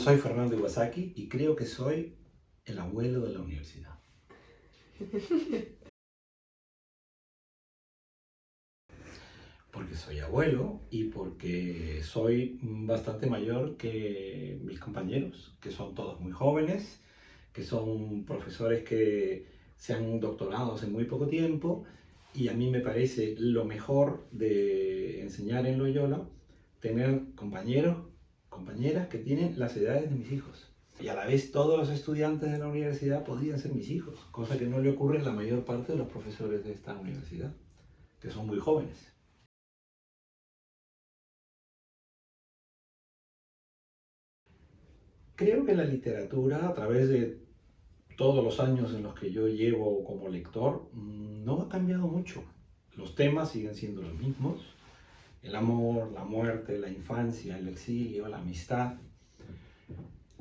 soy Fernando Iwasaki y creo que soy el abuelo de la universidad. Porque soy abuelo y porque soy bastante mayor que mis compañeros, que son todos muy jóvenes, que son profesores que se han doctorado hace muy poco tiempo, y a mí me parece lo mejor de enseñar en Loyola tener compañeros, compañeras que tienen las edades de mis hijos. Y a la vez todos los estudiantes de la universidad podrían ser mis hijos, cosa que no le ocurre a la mayor parte de los profesores de esta universidad, que son muy jóvenes. Creo que la literatura, a través de todos los años en los que yo llevo como lector, no ha cambiado mucho. Los temas siguen siendo los mismos: el amor, la muerte, la infancia, el exilio, la amistad.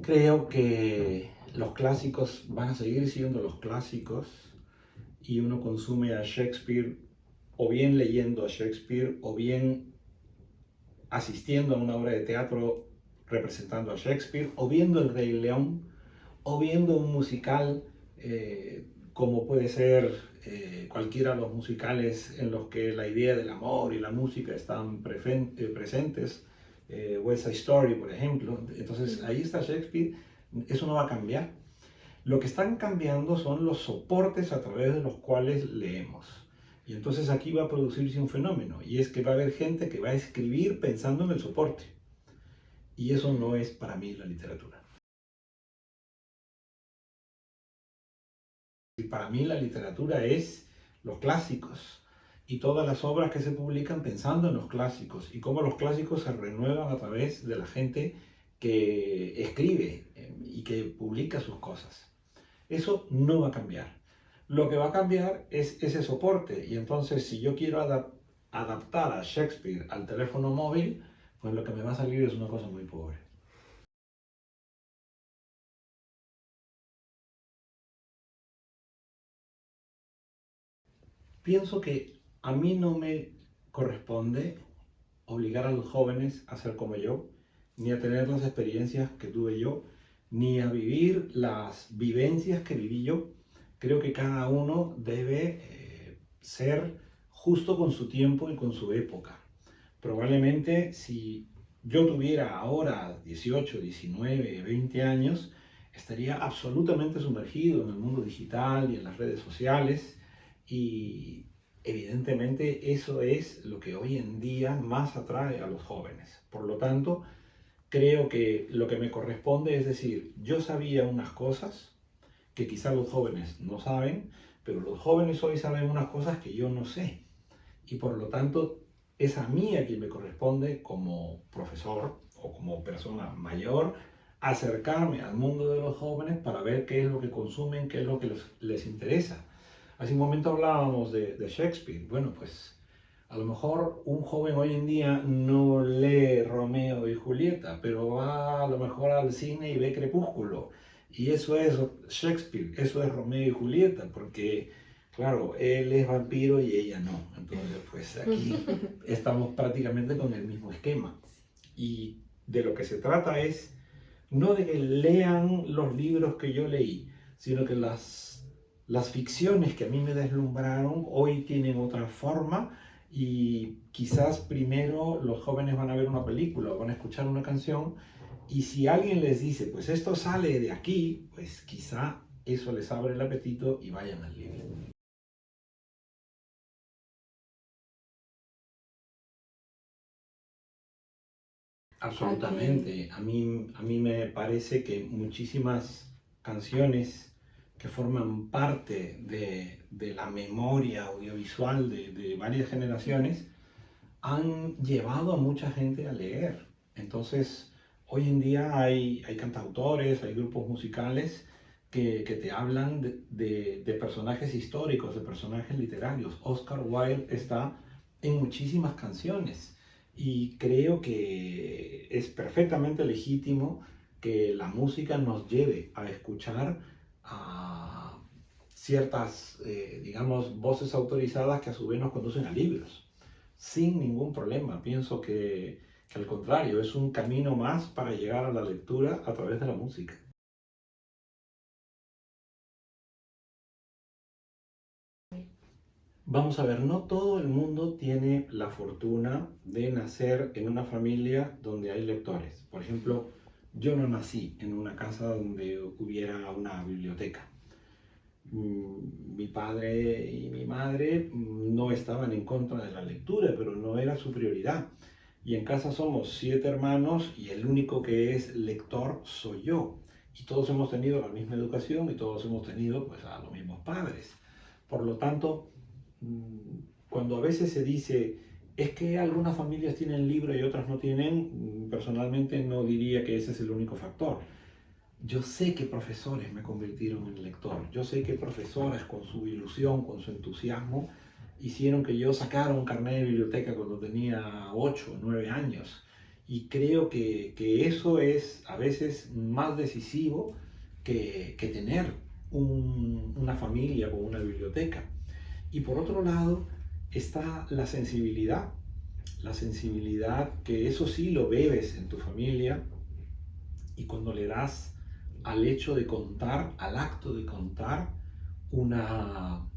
Creo que los clásicos van a seguir siendo los clásicos, y uno consume a Shakespeare o bien leyendo a Shakespeare o bien asistiendo a una obra de teatro representando a Shakespeare, o viendo El Rey León, o viendo un musical como puede ser cualquiera de los musicales en los que la idea del amor y la música están presentes, West Side Story, por ejemplo. Entonces ahí está Shakespeare, eso no va a cambiar. Lo que están cambiando son los soportes a través de los cuales leemos. Y entonces aquí va a producirse un fenómeno, y es que va a haber gente que va a escribir pensando en el soporte. Y eso no es para mí la literatura. Y para mí la literatura es los clásicos y todas las obras que se publican pensando en los clásicos, y cómo los clásicos se renuevan a través de la gente que escribe y que publica sus cosas. Eso no va a cambiar. Lo que va a cambiar es ese soporte, y entonces si yo quiero adaptar a Shakespeare al teléfono móvil, pues lo que me va a salir es una cosa muy pobre. Pienso que a mí no me corresponde obligar a los jóvenes a ser como yo, ni a tener las experiencias que tuve yo, ni a vivir las vivencias que viví yo. Creo que cada uno debe ser justo con su tiempo y con su época. Probablemente si yo tuviera ahora 18, 19, 20 años, estaría absolutamente sumergido en el mundo digital y en las redes sociales, y evidentemente eso es lo que hoy en día más atrae a los jóvenes. Por lo tanto, creo que lo que me corresponde es decir, yo sabía unas cosas que quizá los jóvenes no saben, pero los jóvenes hoy saben unas cosas que yo no sé. Y por lo tanto, es a mí a quien me corresponde, como profesor o como persona mayor, acercarme al mundo de los jóvenes para ver qué es lo que consumen, qué es lo que les interesa. Hace un momento hablábamos de Shakespeare. Bueno, pues a lo mejor un joven hoy en día no lee Romeo y Julieta, pero va a lo mejor al cine y ve Crepúsculo. Y eso es Shakespeare, eso es Romeo y Julieta, porque claro, él es vampiro y ella no. Entonces, pues aquí estamos prácticamente con el mismo esquema. Y de lo que se trata es no de que lean los libros que yo leí, sino que las ficciones que a mí me deslumbraron hoy tienen otra forma, y quizás primero los jóvenes van a ver una película o van a escuchar una canción, y si alguien les dice, pues esto sale de aquí, pues quizá eso les abre el apetito y vayan al libro. Absolutamente. A mí me parece que muchísimas canciones que forman parte de la memoria audiovisual de varias generaciones han llevado a mucha gente a leer. Entonces, hoy en día hay cantautores, hay grupos musicales que te hablan de personajes históricos, de personajes literarios. Oscar Wilde está en muchísimas canciones, y creo que es perfectamente legítimo que la música nos lleve a escuchar a ciertas, digamos, voces autorizadas que a su vez nos conducen a libros sin ningún problema. Pienso que que al contrario, es un camino más para llegar a la lectura a través de la música. Vamos a ver, no todo el mundo tiene la fortuna de nacer en una familia donde hay lectores. Por ejemplo, yo no nací en una casa donde hubiera una biblioteca. Mi padre y mi madre no estaban en contra de la lectura, pero no era su prioridad. Y en casa somos 7 hermanos y el único que es lector soy yo. Y todos hemos tenido la misma educación y todos hemos tenido pues a los mismos padres. Por lo tanto, cuando a veces se dice es que algunas familias tienen libro y otras no tienen, personalmente no diría que ese es el único factor. Yo sé que profesores me convirtieron en lector, yo sé que profesores con su ilusión, con su entusiasmo, hicieron que yo sacara un carnet de biblioteca cuando tenía 8 o 9 años. Y creo que eso es a veces más decisivo que tener una familia con una biblioteca. Y por otro lado está la sensibilidad que eso sí lo bebes en tu familia y cuando le das al hecho de contar, al acto de contar, una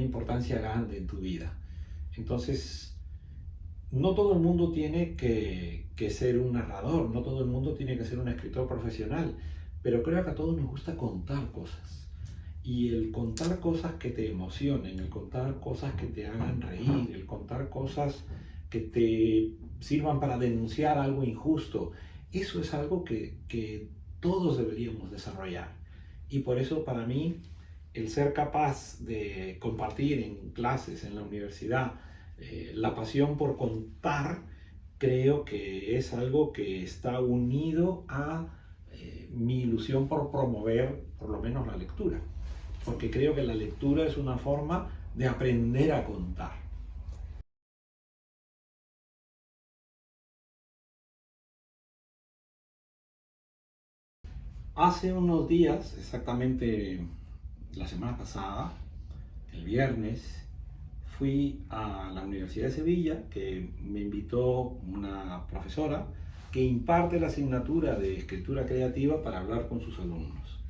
importancia grande en tu vida. Entonces, no todo el mundo tiene que ser un narrador, no todo el mundo tiene que ser un escritor profesional, pero creo que a todos nos gusta contar cosas. Y el contar cosas que te emocionen, el contar cosas que te hagan reír, el contar cosas que te sirvan para denunciar algo injusto, eso es algo que todos deberíamos desarrollar. Y por eso para mí el ser capaz de compartir en clases, en la universidad, la pasión por contar, creo que es algo que está unido a mi ilusión por promover por lo menos la lectura. Porque creo que la lectura es una forma de aprender a contar. Hace unos días, exactamente la semana pasada, el viernes, fui a la Universidad de Sevilla, que me invitó una profesora que imparte la asignatura de escritura creativa para hablar con sus alumnos.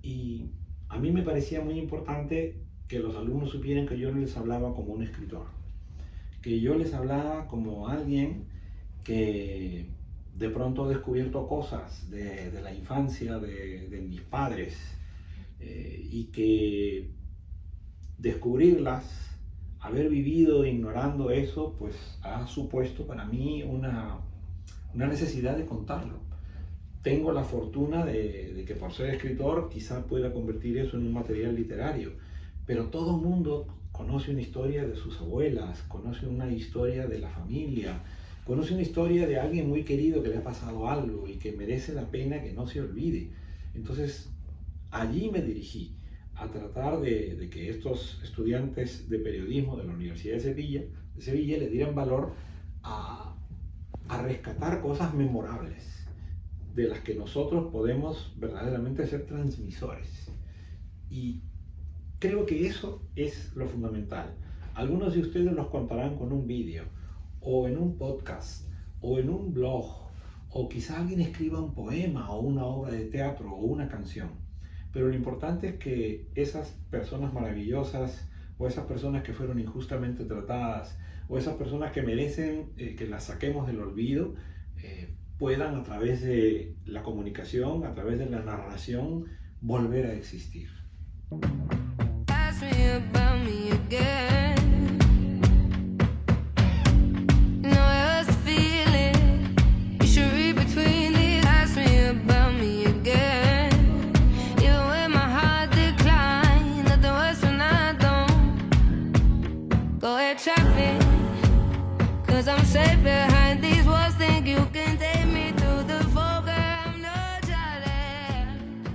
Y a mí me parecía muy importante que los alumnos supieran que yo no les hablaba como un escritor, que yo les hablaba como alguien que de pronto ha descubierto cosas de la infancia de mis padres y que descubrirlas, haber vivido ignorando eso, pues ha supuesto para mí una necesidad de contarlo. Tengo la fortuna de que por ser escritor quizá pueda convertir eso en un material literario, pero todo el mundo conoce una historia de sus abuelas, conoce una historia de la familia, conoce una historia de alguien muy querido que le ha pasado algo y que merece la pena que no se olvide. Entonces, allí me dirigí a tratar de que estos estudiantes de periodismo de la Universidad de Sevilla le dieran valor a rescatar cosas memorables de las que nosotros podemos verdaderamente ser transmisores. Y creo que eso es lo fundamental. Algunos de ustedes los contarán con un vídeo, o en un podcast, o en un blog, o quizá alguien escriba un poema, o una obra de teatro, o una canción. Pero lo importante es que esas personas maravillosas, o esas personas que fueron injustamente tratadas, o esas personas que merecen que las saquemos del olvido, puedan a través de la comunicación, a través de la narración, volver a existir. Ask me about me again.